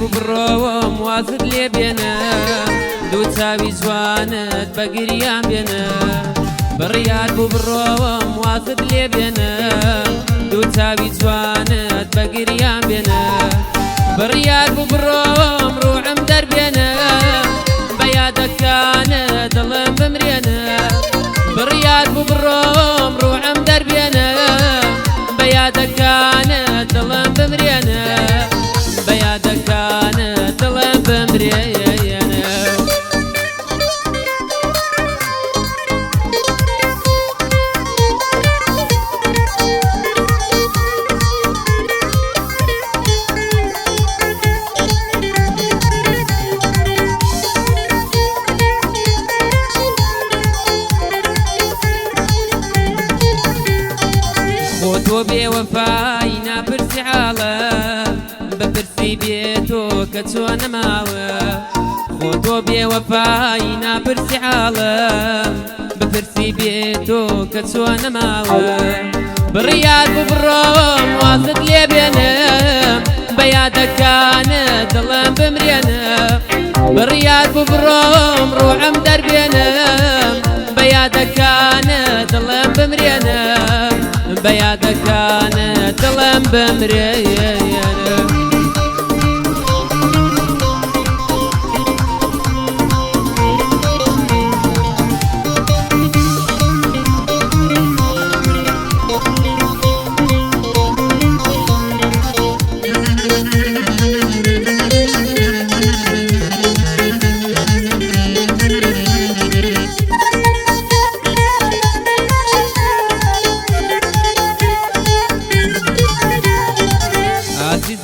ببڕۆوەم وازت لێ بێنە دوو چاوی جوانت بە گریان بێنە بڕیار بوو بڕۆوەم وازت لێ بێنە دوو چاوی جوانت بە گریان بێنە بڕیار بوو بڕۆوەم ڕوحم دەربێنە بە یادەکانت دڵم بمرێنە بڕیار بوو بڕۆم ڕوحم دەربێنە بە یادەکانت دڵم بمرێنە بە یادەکانت دڵم بمرێنە خۆ بێوەفای ناپرسی حاڵە بەپرسی بێتۆ کە چۆنە ماوە خۆ تۆ بێوەفای ناپرسی حاڵە بەپرسی بێتۆ کە چۆنە ماوە بڕیار بوو بڕۆم وازت لێ بێنم بە یادەکانت دڵم بمرێنە بڕیار بوو بڕۆم ڕوحم دەربێنم بە یادەکانت دڵم بمرێنە بە یادەکانت دڵم بمرێنە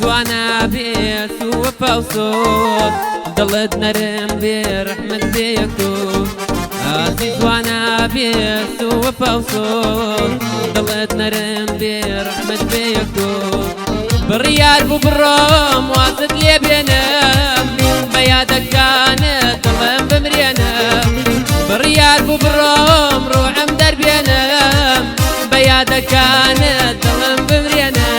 جوانا بێت و وەفا و سۆز دڵت نەرم بێ ڕەحمەت بێیەکۆ ئازی جوانا بێت و وەفا و سۆز دڵت نەرم بێ ڕەحمەت بێیەکۆ بڕیار بوو بڕۆم وازت لێ بێنم بە یادەکانت دڵم بمرێنە بڕیار بوو بڕۆم ڕوحم دەربێنم بە یادەکانت دڵم بمرێنە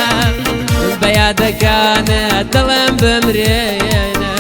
بە یادەکانت دڵم بمرێنە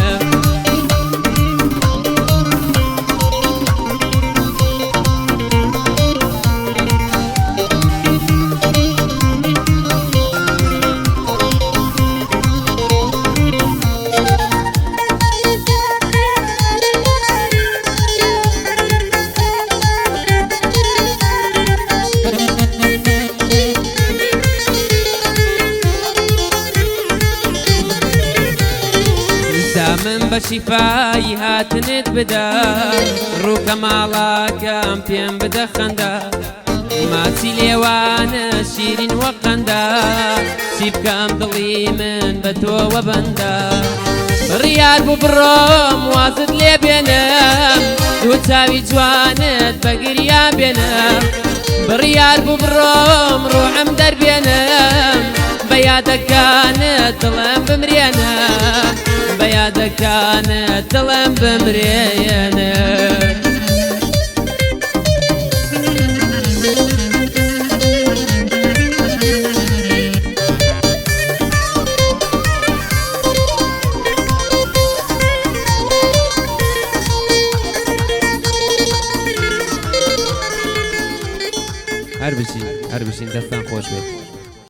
من بە شیفایی هاتنت بدا ڕووکە ماڵاکەم پێم بدە خەندا ماچی لێوانە شیرین وە قەندا چی بکەم دڵی من بە تۆوە بەندا بڕیار بوو بڕۆم وازت لێ بێنم دوو چاوی جوانت بە گریان بێنم بڕیار بوو بڕۆم ڕوحم دەربێنم بە یادەکانت دڵم بمرێنە بە یادەکانت دڵم بمرێنە هەر بچین دەستان خۆش بێت